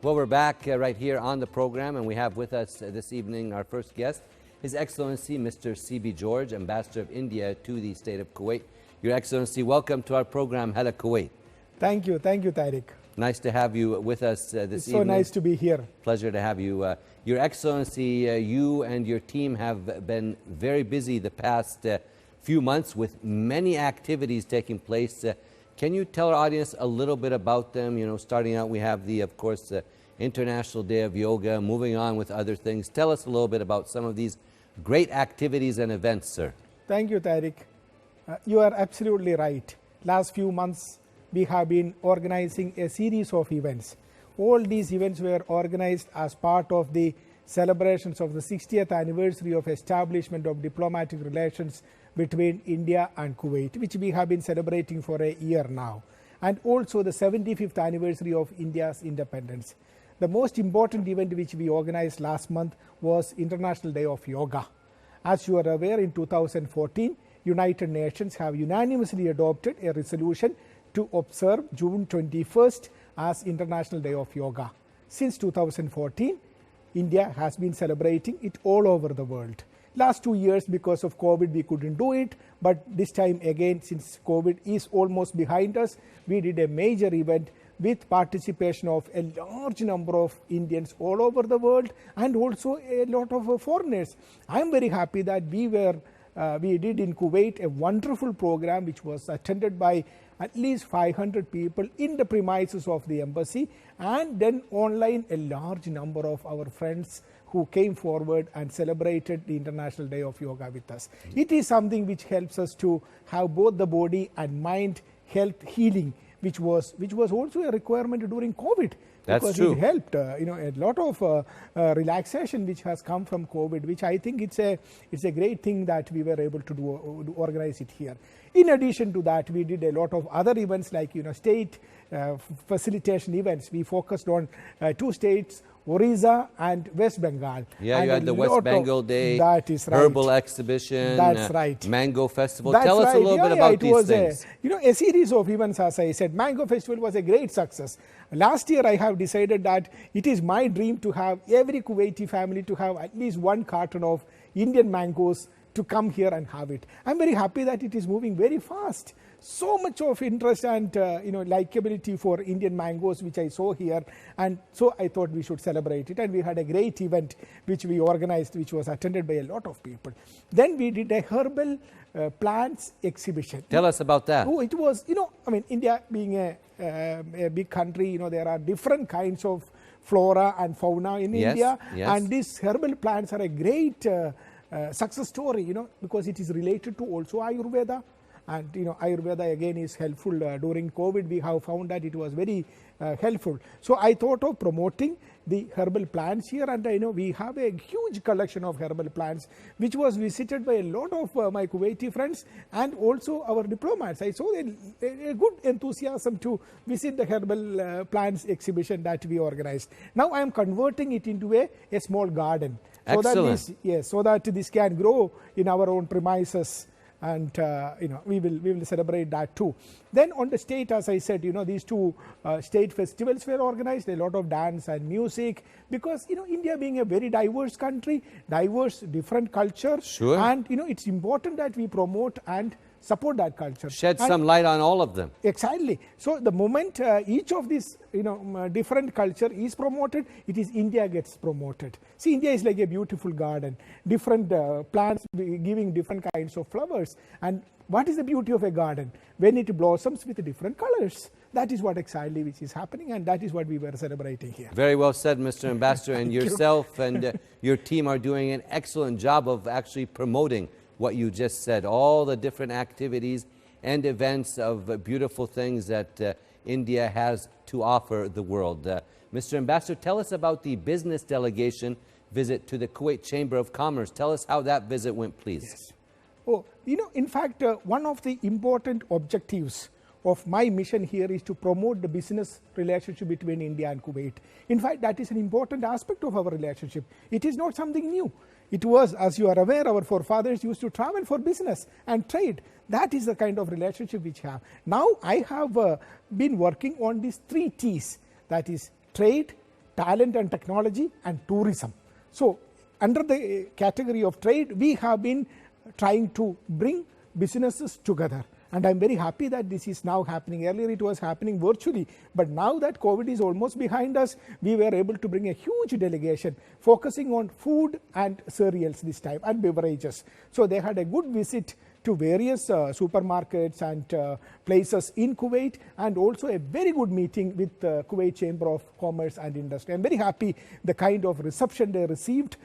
Well, we're back right here on the program, and we have with us this evening our first guest, His Excellency Mr. Sibi George, Ambassador of India to the state of Kuwait. Your Excellency, welcome to our program, Hello Kuwait. Thank you, Tariq. Nice to have you with us this evening. It's so nice to be here. Pleasure to have you. Your Excellency, you and your team have been very busy the past few months with many activities taking place. Can you tell our audience a little bit about them? You know, starting out, we have of course, the International Day of Yoga, moving on with other things. Tell us a little bit about some of these great activities and events, sir. Thank you, Tariq. You are absolutely right. Last few months, we have been organizing a series of events. All these events were organized as part of the celebrations of the 60th anniversary of establishment of diplomatic relations between India and Kuwait, which we have been celebrating for a year now, and also the 75th anniversary of India's independence. The most important event which we organized last month was International Day of Yoga. As you are aware, in 2014, United Nations have unanimously adopted a resolution to observe June 21st as International Day of Yoga. Since 2014, India has been celebrating it all over the world. Last 2 years, because of COVID, we couldn't do it, but this time again, since COVID is almost behind us, we did a major event with participation of a large number of Indians all over the world and also a lot of foreigners. I'm very happy that we did in Kuwait a wonderful program which was attended by at least 500 people in the premises of the embassy, and then online a large number of our friends who came forward and celebrated the International Day of Yoga with us. It is something which helps us to have both the body and mind health healing, which was also a requirement during COVID. That's because true. It helped, a lot of relaxation which has come from COVID, which I think it's a great thing that we were able to organize it here. In addition to that, we did a lot of other events like state facilitation events. We focused on 2 states, Orissa and West Bengal. Yeah, and you had the West Bengal Day, that is right. Herbal Exhibition, that's right. Mango Festival. That's Tell us right. a little bit about these things. A series of events, as I said. Mango Festival was a great success. Last year, I have decided that it is my dream to have every Kuwaiti family to have at least 1 carton of Indian mangoes to come here and have it. I'm very happy that it is moving very fast. So much of interest and likability for Indian mangoes, which I saw here, and so I thought we should celebrate it. And we had a great event which we organized, which was attended by a lot of people. Then we did a herbal plants exhibition. Tell us about that. Oh, it was, India being a big country, there are different kinds of flora and fauna in India, and these herbal plants are a great success story, because it is related to also Ayurveda. And Ayurveda again is helpful. During COVID, we have found that it was very helpful. So I thought of promoting the herbal plants here, and we have a huge collection of herbal plants, which was visited by a lot of my Kuwaiti friends and also our diplomats. I saw a good enthusiasm to visit the herbal plants exhibition that we organized. Now I am converting it into a small garden. Excellent. So that this can grow in our own premises. And we will celebrate that too. Then on the state, as I said, these 2 state festivals were organized, a lot of dance and music, because India being a very diverse country, different culture, sure. And it's important that we promote and support that culture. Shed some light on all of them. Exactly. So the moment each of these different culture is promoted, it is India gets promoted. See, India is like a beautiful garden, different plants giving different kinds of flowers. And what is the beauty of a garden? When it blossoms with different colors. That is what exactly which is happening, and that is what we were celebrating here. Very well said, Mr. Ambassador, and yourself and your team are doing an excellent job of actually promoting what you just said, all the different activities and events of beautiful things that India has to offer the world. Mr. Ambassador, tell us about the business delegation visit to the Kuwait Chamber of Commerce. Tell us how that visit went, please. Yes. Oh, in fact, one of the important objectives of my mission here is to promote the business relationship between India and Kuwait. In fact, that is an important aspect of our relationship. It is not something new. It was, as you are aware, our forefathers used to travel for business and trade. That is the kind of relationship which we have. Now I have been working on these 3 T's, that is trade, talent and technology, and tourism. So under the category of trade, we have been trying to bring businesses together. And I'm very happy that this is now happening. Earlier it was happening virtually, but now that COVID is almost behind us, we were able to bring a huge delegation focusing on food and cereals this time, and beverages. So they had a good visit to various supermarkets and places in Kuwait, and also a very good meeting with the Kuwait Chamber of Commerce and Industry. I'm very happy the kind of reception they received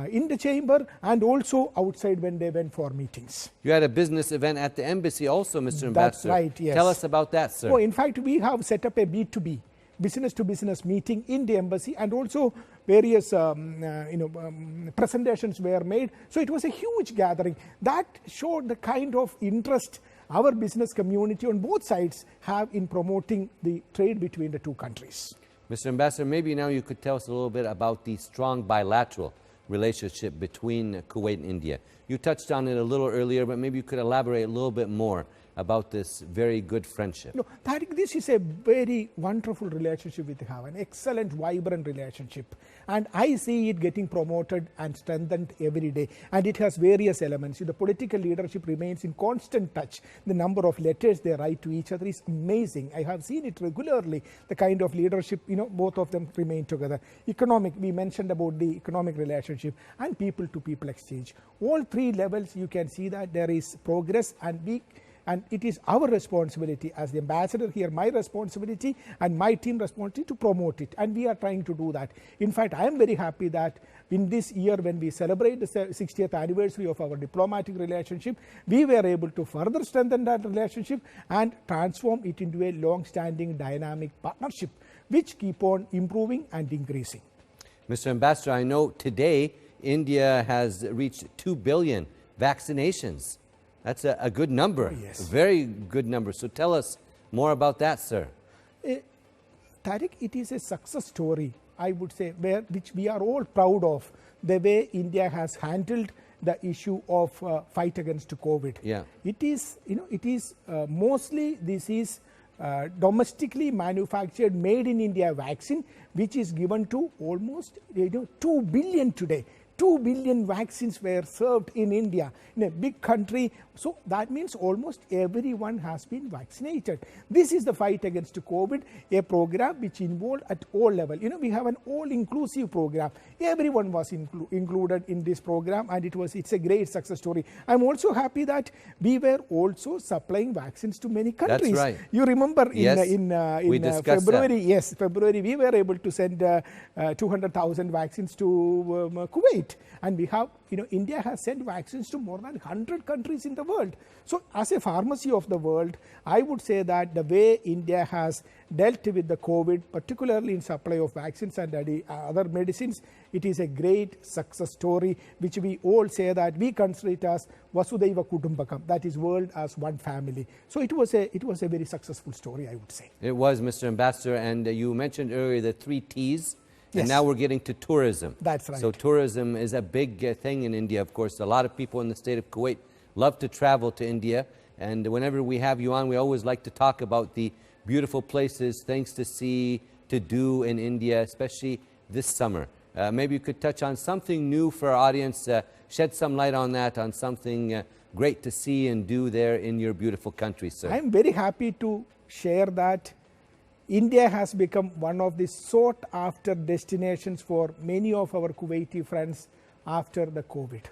in the chamber and also outside when they went for meetings. You had a business event at the embassy also, Mr. Ambassador. That's right, yes. Tell us about that, sir. Oh, in fact, we have set up a B2B, business to business meeting in the embassy, and also various presentations were made. So it was a huge gathering that showed the kind of interest our business community on both sides have in promoting the trade between the two countries. Mr. Ambassador, maybe now you could tell us a little bit about the strong bilateral relationship between Kuwait and India. You touched on it a little earlier, but maybe you could elaborate a little bit more about this very good friendship. No, Tariq, this is a very wonderful relationship we have, an excellent, vibrant relationship. And I see it getting promoted and strengthened every day. And it has various elements. The political leadership remains in constant touch. The number of letters they write to each other is amazing. I have seen it regularly, the kind of leadership, both of them remain together. Economic, we mentioned about the economic relationship, and people-to-people exchange. All three levels, you can see that there is progress, and it is our responsibility as the ambassador here, my responsibility and my team responsibility to promote it, and we are trying to do that. In fact, I am very happy that in this year, when we celebrate the 60th anniversary of our diplomatic relationship, we were able to further strengthen that relationship and transform it into a long-standing dynamic partnership which keep on improving and increasing. Mr. Ambassador, I know today India has reached 2 billion vaccinations. That's a good number, yes. A very good number. So tell us more about that, sir. Tariq, it is a success story, I would say, which we are all proud of, the way India has handled the issue of fight against COVID. Yeah. It is, mostly this is domestically manufactured, made in India vaccine, which is given to almost 2 billion today. 2 billion vaccines were served in India, in a big country. So that means almost everyone has been vaccinated. This is the fight against COVID, a program which involved at all levels. We have an all-inclusive program. Everyone was included in this program, and it's a great success story. I'm also happy that we were also supplying vaccines to many countries. That's right. You remember in February, that. Yes, February, we were able to send 200,000 vaccines to Kuwait. And we have, India has sent vaccines to more than 100 countries in the world. So as a pharmacy of the world, I would say that the way India has dealt with the COVID, particularly in supply of vaccines and other medicines, it is a great success story, which we all say that we consider it as Vasudhaiva Kutumbakam, that is world as one family. So it was a very successful story, I would say. It was, Mr. Ambassador, and you mentioned earlier the 3 T's. Yes. And now we're getting to tourism. That's right. So tourism is a big thing in India, of course. A lot of people in the state of Kuwait love to travel to India. And whenever we have you on, we always like to talk about the beautiful places, things to see, to do in India, especially this summer. Maybe you could touch on something new for our audience, shed some light on that, on something great to see and do there in your beautiful country, sir. I'm very happy to share that India has become one of the sought-after destinations for many of our Kuwaiti friends after the COVID.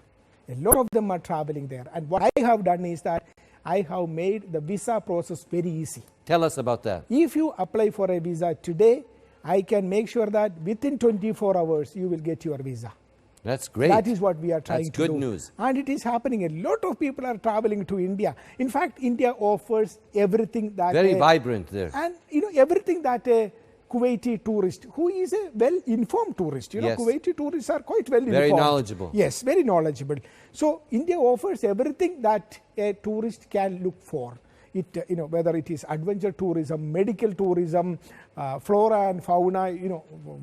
A lot of them are traveling there. And what I have done is that I have made the visa process very easy. Tell us about that. If you apply for a visa today, I can make sure that within 24 hours you will get your visa. That's great. That is what we are trying to do. That's good news. And it is happening. A lot of people are traveling to India. In fact, India offers everything that... Very vibrant there. And, everything that a Kuwaiti tourist, who is a well-informed tourist, Yes. Kuwaiti tourists are quite well-informed. Very knowledgeable. Yes, very knowledgeable. So, India offers everything that a tourist can look for. Whether it is adventure tourism, medical tourism, flora and fauna,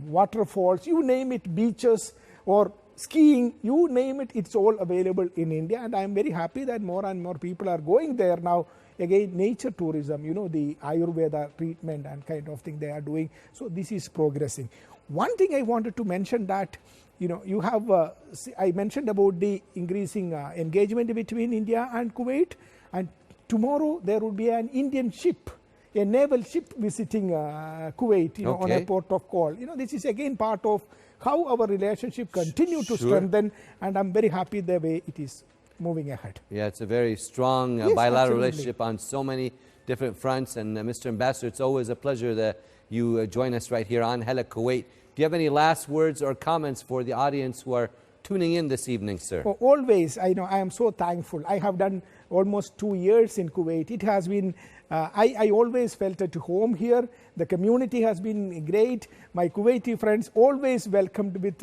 waterfalls, you name it, beaches or skiing, you name it, it's all available in India. And I am very happy that more and more people are going there now. Again, nature tourism, the Ayurveda treatment and kind of thing they are doing. So this is progressing. One thing I wanted to mention that, you have, I mentioned about the increasing engagement between India and Kuwait, and tomorrow there will be an Indian ship, a naval ship visiting Kuwait, on a port of call. This is again part of how our relationship continue to strengthen, and I'm very happy the way it is moving ahead. Yeah, it's a very strong bilateral relationship on so many different fronts. And Mr. Ambassador, it's always a pleasure that you join us right here on Hello Kuwait. Do you have any last words or comments for the audience who are tuning in this evening, sir? Oh, always. I am so thankful. I have done almost 2 years in Kuwait. It has been, I always felt at home here. The community has been great. My Kuwaiti friends always welcomed with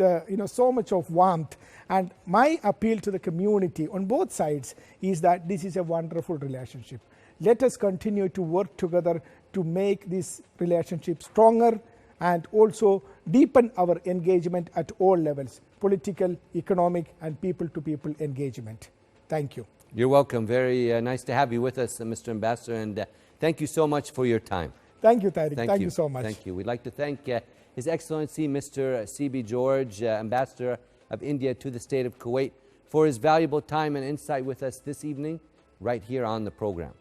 so much of warmth. And my appeal to the community on both sides is that this is a wonderful relationship. Let us continue to work together to make this relationship stronger and also deepen our engagement at all levels: political, economic, and people-to-people engagement. Thank you. You're welcome. Very nice to have you with us, Mr. Ambassador, and thank you so much for your time. Thank you, Tariq. Thank you so much. Thank you. We'd like to thank His Excellency Mr. Sibi George, Ambassador of India to the State of Kuwait, for his valuable time and insight with us this evening right here on the program.